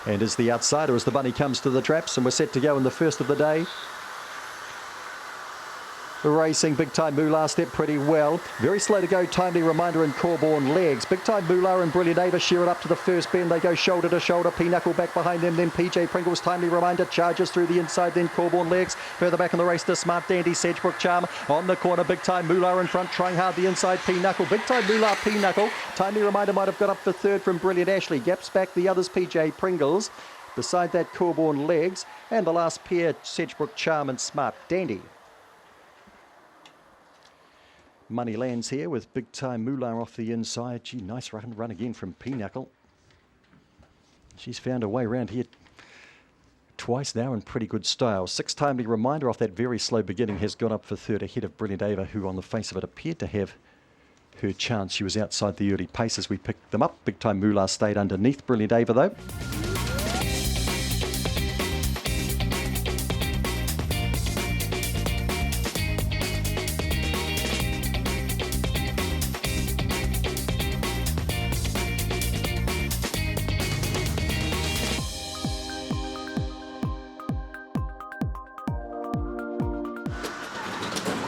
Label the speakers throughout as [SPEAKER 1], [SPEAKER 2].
[SPEAKER 1] and is the outsider as the bunny comes to the traps, and we're set to go in the first of the day. Racing Big Time Moolah step pretty well. Very slow to go, Timely Reminder and Corborn Legs. Big Time Moolah and Brilliant Ava shear it up to the first bend. They go shoulder to shoulder. Pinnacle back behind them. Then PJ Pringle's Timely Reminder charges through the inside. Then Corborn Legs. Further back in the race to Smart Dandy, Sedgebrook Charm. On the corner, Big Time Moolah in front, trying hard the inside. Pinnacle. Big Time Moolah, Pinnacle. Timely Reminder might have got up for third from Brilliant Ashley. Gaps back the others, PJ Pringles. Beside that, Corborn Legs. And the last pair, Sedgebrook Charm and Smart Dandy. Money lands here with Big Time Moolah off the inside. Gee, nice run again from Pinnacle. She's found her way around here twice now in pretty good style. 6 Timely Reminder off that very slow beginning has gone up for third ahead of Brilliant Ava, who on the face of it appeared to have her chance. She was outside the early pace as we picked them up. Big Time Moolah stayed underneath Brilliant Ava though.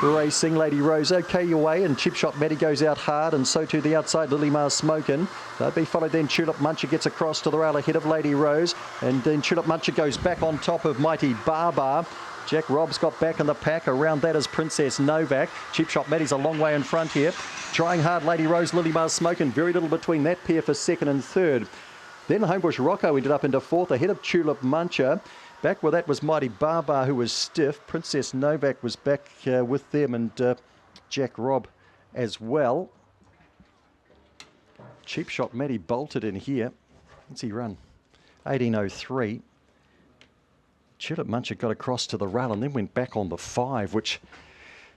[SPEAKER 1] Racing Lady Rose, okay your way, and Cheap Shot Maddie goes out hard, and so too the outside Lily Mars Smokin'. They'll be followed then Tulip Muncher gets across to the rail ahead of Lady Rose, and then Tulip Muncher goes back on top of Mighty Barbar. Jack Robb's got back in the pack. Around that is Princess Novak. Cheap Shot Maddie's a long way in front here. Trying hard Lady Rose, Lily Mars Smokin'. Very little between that pair for second and third. Then Homebush Rocco ended up into fourth ahead of Tulip Muncher. Back with that was Mighty Barbar, who was stiff. Princess Novak was back with them, and Jack Robb as well. Cheap Shot Maddie bolted in here. What's he run? 18.03. Tulip Muncher got across to the rail and then went back on the 5, which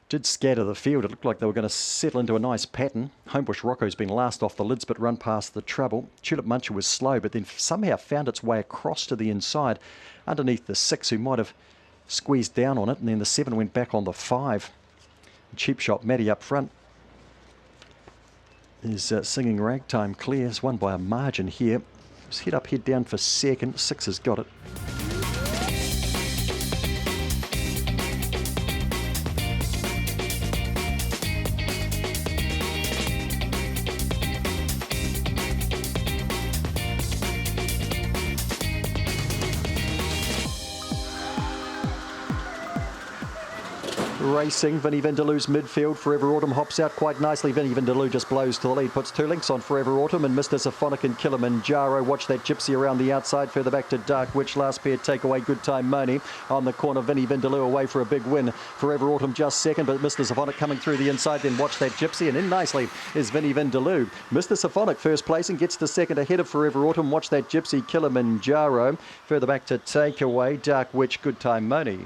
[SPEAKER 1] did scatter the field. It looked like they were going to settle into a nice pattern. Homebush Rocco's been last off the lids but run past the trouble. Tulip Muncher was slow but then somehow found its way across to the inside underneath the 6, who might have squeezed down on it, and then the 7 went back on the 5. Cheap Shot Maddie up front is Singing Ragtime Clear. It's won by a margin here. It's head up, head down for second. 6 has got it. Racing, Vinnie Vindaloo's midfield. Forever Autumn hops out quite nicely. Vinnie Vindaloo just blows to the lead, puts 2 links on Forever Autumn, and Mr. Symphonic and Kilimanjaro. Watch that Gypsy around the outside. Further back to Dark Witch. Last pair take away Good Time Money. On the corner, Vinnie Vindaloo away for a big win. Forever Autumn just second, but Mr. Symphonic coming through the inside. Then watch that Gypsy, and in nicely is Vinnie Vindaloo. Mr. Symphonic first place and gets to second ahead of Forever Autumn. Watch that Gypsy, Kilimanjaro. Further back to take away Dark Witch, Good Time Money.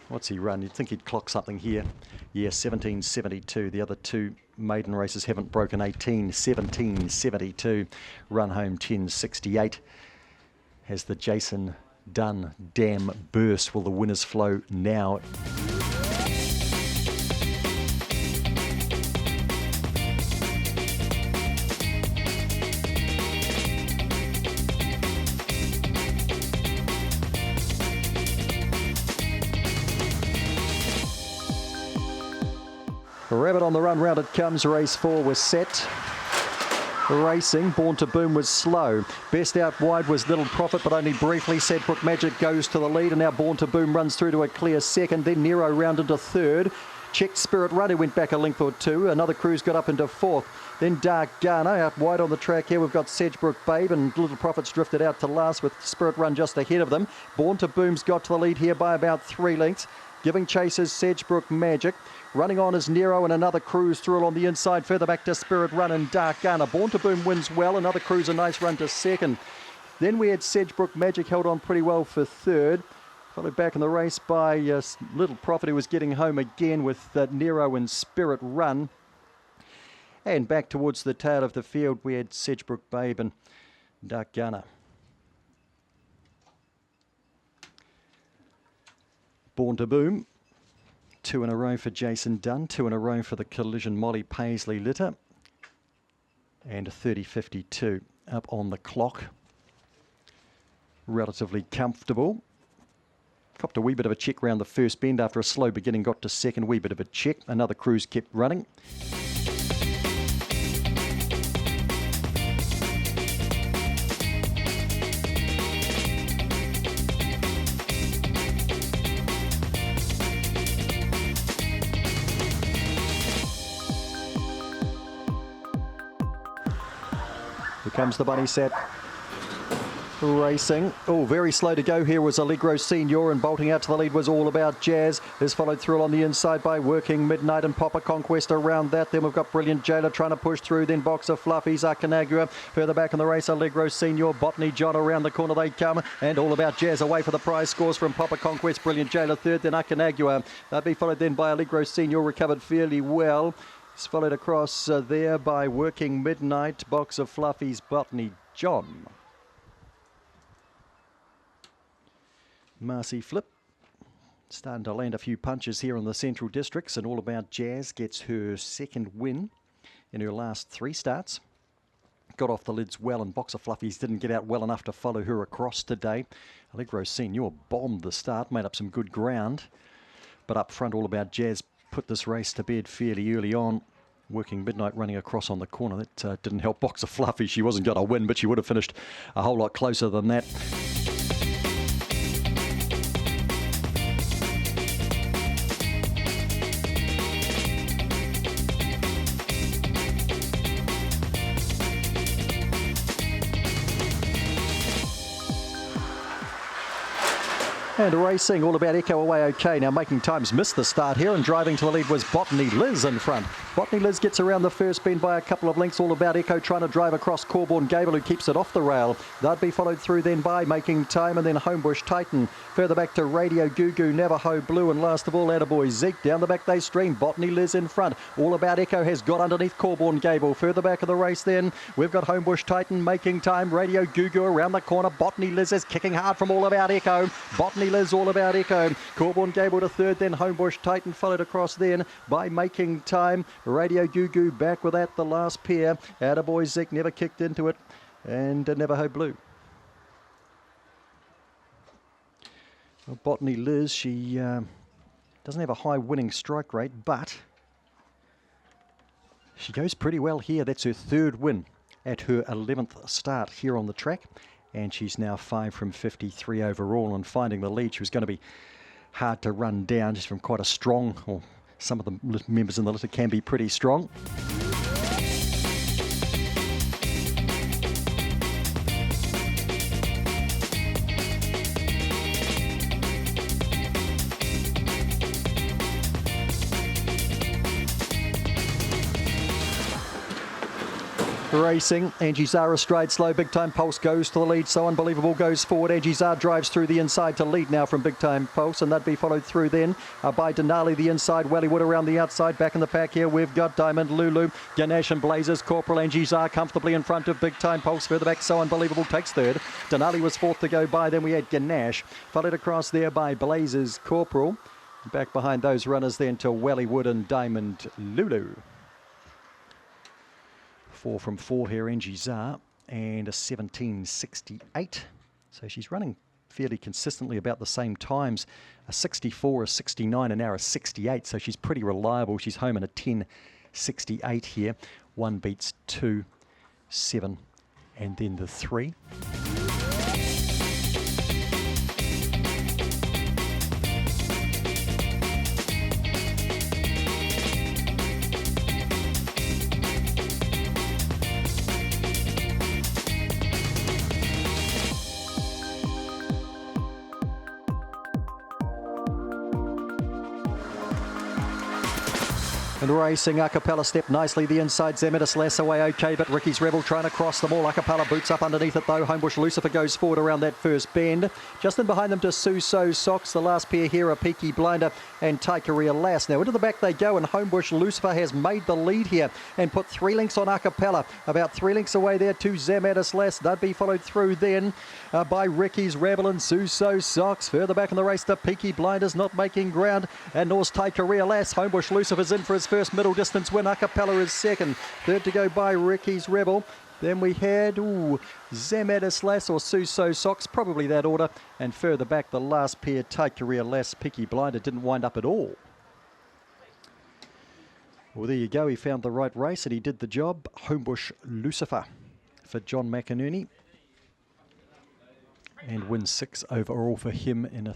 [SPEAKER 1] What's he run? You'd think he'd clock something here. Yeah, 17.72. The other 2 maiden races haven't broken 18. 17.72. Run home 10.68. Has the Jason Dunn Dam burst. Will the winners flow now? Rabbit on the run, round it comes. Race 4 was set. Racing, Born to Boom was slow. Best out wide was Little Profit, but only briefly. Sedgebrook Magic goes to the lead, and now Born to Boom runs through to a clear second. Then Nero round into third. Checked Spirit Runner went back a length or 2. Another Cruise got up into fourth. Then Dark Ghana out wide on the track here. We've got Sedgebrook Babe, and Little Profits drifted out to last with Spirit Run just ahead of them. Born to Boom's got to the lead here by about 3 lengths. Giving chase is Sedgebrook Magic. Running on is Nero, and another Cruise through on the inside. Further back to Spirit Run and Dark Ghana. Born to Boom wins well. Another Cruise, a nice run to second. Then we had Sedgebrook Magic held on pretty well for third. Followed back in the race by Little Profit, who was getting home again with Nero and Spirit Run. And back towards the tail of the field, we had Sedgebrook Babe and Dark Ghana. Born to Boom. 2 in a row for Jason Dunn, 2 in a row for the Collision Molly Paisley litter, and a 30.52. up on the clock. Relatively comfortable. Copped a wee bit of a check round the first bend after a slow beginning, got to second, wee bit of a check. Another cruise kept running. Here comes the bunny set. Racing. Oh, very slow to go here was Allegro Senior, and bolting out to the lead was All About Jazz. Is followed through on the inside by Working Midnight and Popper Conquest around that. Then we've got Brilliant Jailer trying to push through. Then Boxer Fluffies, Akanagua. Further back in the race, Allegro Senior, Botany John around the corner they come. And All About Jazz away for the prize scores from Popper Conquest. Brilliant Jailer third, then Akanagua. They'll be followed then by Allegro Senior, recovered fairly well. It's followed across there by Working Midnight, Boxer Fluffies, Botany John. Marcy Flip starting to land a few punches here in the Central Districts, and All About Jazz gets her second win in her last 3 starts. Got off the lids well, and Boxer Fluffies didn't get out well enough to follow her across today. Allegro Senior bombed the start, made up some good ground, but up front All About Jazz put this race to bed fairly early on. Working Midnight running across on the corner. That didn't help Boxer Fluffy. She wasn't going to win, but she would have finished a whole lot closer than that. And racing, All About Echo away okay. Now making times, missed the start here, and driving to the lead was Botany Liz in front. Botany Liz gets around the first bend by a couple of lengths. All About Echo trying to drive across Corborn Gable, who keeps it off the rail. They'd be followed through then by Making Time, and then Homebush Titan. Further back to Radio Goo Goo, Navajo Blue, and last of all Attaboy Zeke. Down the back they stream, Botany Liz in front. All About Echo has got underneath Corborn Gable. Further back of the race then, we've got Homebush Titan, Making Time, Radio Goo Goo around the corner. Botany Liz is kicking hard from All About Echo. Botany Liz, All About Echo. Corborn Gable to third, then Homebush Titan followed across then by Making Time. Radio Goo Goo back with that, the last pair. Attaboy Zeke never kicked into it, and Navajo Blue. Well, Botany Liz, she doesn't have a high winning strike rate, but she goes pretty well here. That's her 3rd win at her 11th start here on the track. And she's now 5 from 53 overall, and finding the lead. She was going to be hard to run down, just from quite a strong, or some of the members in the litter can be pretty strong. Racing, Angie Zara straight slow, Big Time Pulse goes to the lead, So Unbelievable goes forward. Angie Zara drives through the inside to lead now from Big Time Pulse, and that'd be followed through then by Denali the inside, Wellywood around the outside. Back in the pack here we've got Diamond Lulu, Ganesh and Blazers, Corporal. Angie Zara comfortably in front of Big Time Pulse. Further back So Unbelievable takes third. Denali was 4th to go by. Then we had Ganesh followed across there by Blazers, Corporal. Back behind those runners then to Wellywood and Diamond Lulu. 4 from 4 here, Angie Zar, and a 17.68. So she's running fairly consistently about the same times. A 64, a 69, and now a 68. So she's pretty reliable. She's home in a 10.68 here. 1 beats 2, 7, and then the 3. And racing, Acapella stepped nicely the inside. Zemetis less away okay, but Ricky's Rebel trying to cross them all. Acapella boots up underneath it though. Homebush Lucifer goes forward around that first bend. Just in behind them to Suso Socks. The last pair here are Peaky Blinder and Taikaria Lass. Now into the back they go, and Homebush Lucifer has made the lead here and put 3 lengths on Acapella. About 3 lengths away there to Zemetis Less. They'd be followed through then by Ricky's Rebel and Suso Socks. Further back in the race, the Peaky Blinders not making ground, and Norse Taikaria Lass. Homebush Lucifer's in for his first middle distance win. Acapella is second. Third to go by Ricky's Rebel. Then we had Zamadis Lass or Suso Socks, probably that order. And further back, the last pair, Take Career Lass, Peaky Blinder, didn't wind up at all. Well, there you go. He found the right race and he did the job. Homebush Lucifer for John McInerney. And win 6 overall for him in a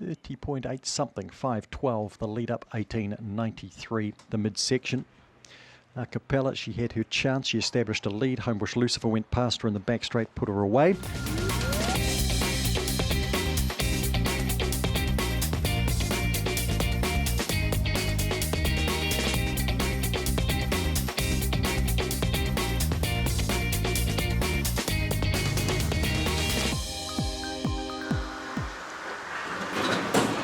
[SPEAKER 1] 30.8 something, 5:12, the lead up, 18.93, the midsection. Capella, she had her chance. She established a lead. Homebush Lucifer went past her in the back straight, put her away.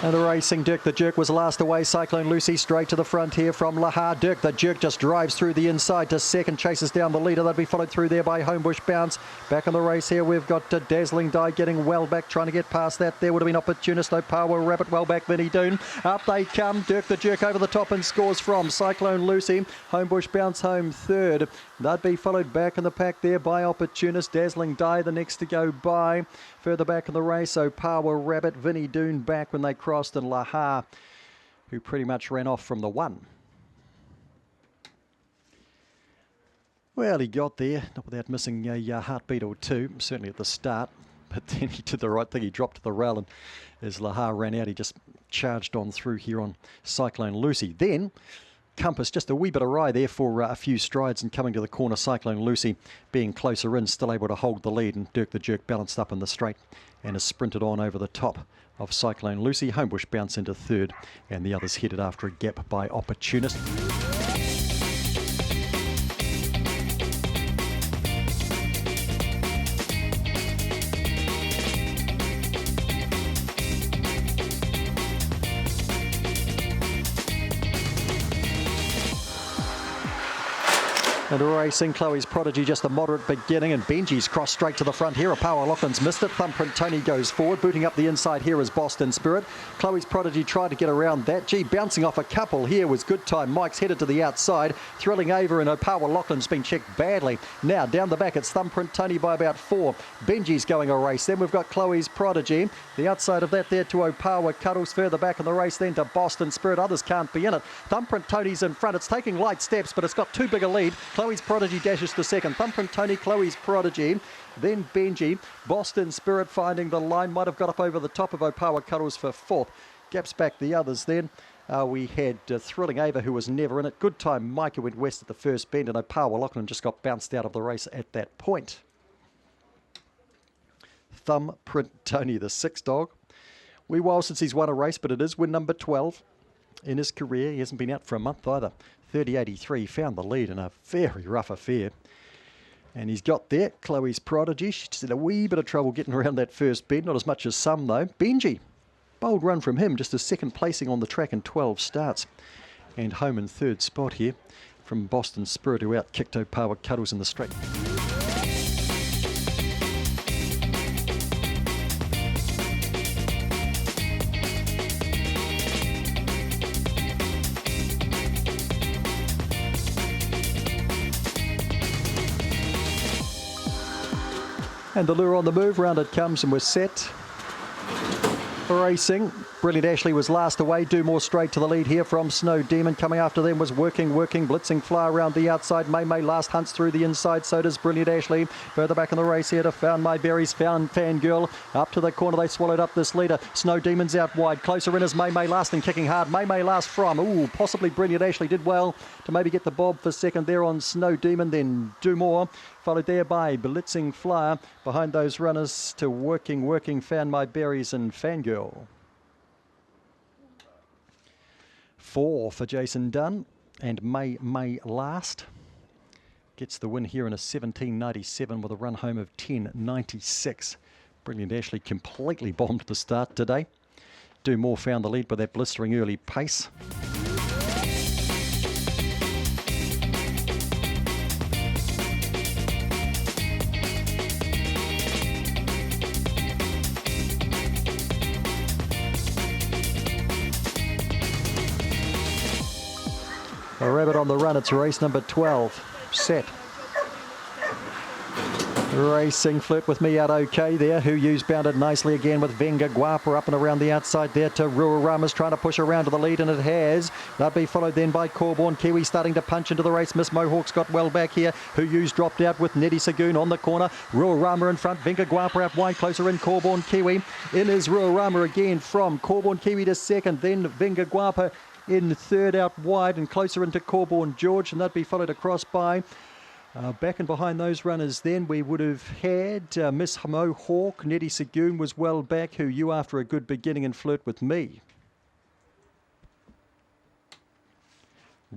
[SPEAKER 1] And the racing, Dirk the Jerk was last away. Cyclone Lucy straight to the front here from Lahar. Dirk the Jerk just drives through the inside to second, chases down the leader. They'll be followed through there by Homebush Bounce. Back in the race here, we've got Dazzling Die getting well back, trying to get past that. There would have been Opportunist, no power, Rabbit well back, Vinnie Doon. Up they come, Dirk the Jerk over the top and scores from Cyclone Lucy. Homebush Bounce home third. They'd be followed back in the pack there by Opportunist. Dazzling Die the next to go by. Further back in the race, Power Rabbit, Vinnie Doon back when they crossed, and Lahar, who pretty much ran off from the 1. Well, he got there, not without missing a heartbeat or two, certainly at the start, but then he did the right thing. He dropped to the rail, and as Lahar ran out, he just charged on through here on Cyclone Lucy. Then Compass, just a wee bit awry there for a few strides, and coming to the corner, Cyclone Lucy being closer in, still able to hold the lead, and Dirk the Jerk balanced up in the straight and has sprinted on over the top of Cyclone Lucy. Homebush Bounce into third, and the others headed after a gap by Opportunist. And racing, Chloe's Prodigy, just a moderate beginning, and Benji's crossed straight to the front here. A Power Lachlan's missed it. Thumbprint Tony goes forward. Booting up the inside here is Boston Spirit. Chloe's Prodigy tried to get around that. Gee, bouncing off a couple here was Good Time. Mike's headed to the outside. Thrilling Ava and Power Lachlan's been checked badly. Now down the back, it's Thumbprint Tony by about 4. Benji's going a race. Then we've got Chloe's Prodigy. The outside of that there to Opawa Cuddles. Further back in the race then to Boston Spirit. Others can't be in it. Thumbprint Tony's in front. It's taking light steps, but it's got too big a lead. Chloe's Prodigy dashes to second. Thumbprint Tony, Chloe's Prodigy, then Benji. Boston Spirit finding the line. Might have got up over the top of Opawa Cuddles for 4th. Gaps back the others then. We had Thrilling Ava, who was never in it. Good Time Mike, who went west at the first bend, and Opawa Lachlan just got bounced out of the race at that point. Thumbprint Tony, the 6th dog. Wee while since he's won a race, but it is win number 12 in his career. He hasn't been out for a month either. 30.83, found the lead in a very rough affair. And he's got there, Chloe's Prodigy. She's had a wee bit of trouble getting around that first bend, not as much as some though. Benji, bold run from him, just a second placing on the track in 12 starts. And home in 3rd spot here from Boston Spirit, who out-kicked Opawa Cuddles in the straight. And the lure on the move, round it comes and we're set. Racing, Brilliant Ashley was last away. Do More straight to the lead here from Snow Demon. Coming after them was Working, Blitzing Fly around the outside. May last hunts through the inside, so does Brilliant Ashley. Further back in the race here to Found My Berries, Found Fangirl. Up to the corner, they swallowed up this leader. Snow Demon's out wide. Closer in is May last and kicking hard. May last from, possibly Brilliant Ashley did well to maybe get the bob for second there on Snow Demon. Then Do More, followed there by Blitzing Flyer. Behind those runners to Working, Found My Berries and Fangirl. 4 for Jason Dunn, and May last gets the win here in a 17.97 with a run home of 10.96. Brilliant Ashley completely bombed the start today. Do More found the lead by that blistering early pace. A Rabbit on the run, it's race number 12, set. Racing Flirt with Me out okay there. Who You's bounded nicely again with Venga Guapa up and around the outside there to Ruarama's trying to push around to the lead, and it has. That'll be followed then by Corborn Kiwi starting to punch into the race. Miss Mohawk's got well back here. Who You's dropped out with Neddy Sagoon on the corner. Ruarama in front. Venga Guapa out wide, closer in Corborn Kiwi. In is Ruarama again from Corborn Kiwi to second. Then Venga Guapa in third out wide and closer into Corborn George, and that'd be followed across by back and behind those runners then we would have had Miss Mohawk. Neddy Sagoon was well back. Who You after a good beginning and Flirt with Me.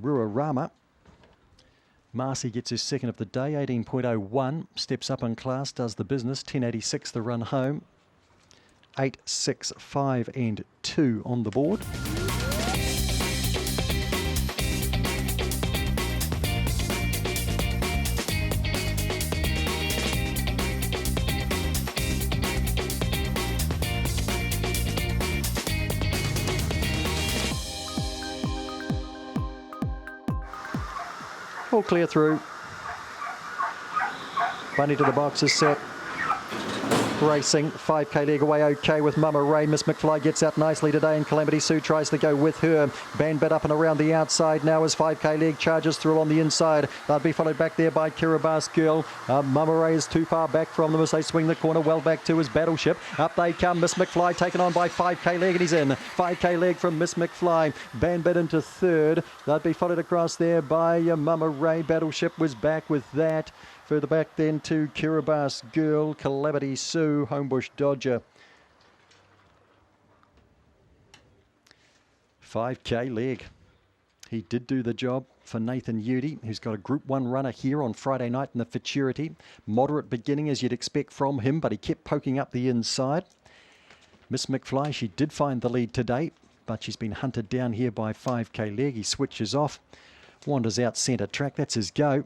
[SPEAKER 1] Ruarama. Marcy gets his second of the day, 18.01. Steps up in class, does the business. 10.86 the run home. 8, 6, 5 and 2 on the board. All clear through. Bunny to the box is set. Racing, 5k leg away okay with Mama Ray. Miss McFly gets out nicely today and Calamity Sue tries to go with her. Bandbit up and around the outside now as 5k leg charges through on the inside. They'll be followed back there by Kiribati Girl. Mama Ray is too far back from them as they swing the corner. Well back to his Battleship. Up they come. Miss McFly taken on by 5k leg and he's in. 5k leg from Miss McFly. Bandbit into third. They'll be followed across there by Mama Ray. Battleship was back with that. Further back then to Kiribati Girl, Calamity Sue, Homebush Dodger. 5k leg. He did do the job for Nathan Udy, who's got a Group 1 runner here on Friday night in the Futurity. Moderate beginning as you'd expect from him, but he kept poking up the inside. Miss McFly, she did find the lead today, but she's been hunted down here by 5k leg. He switches off, wanders out centre track. That's his go.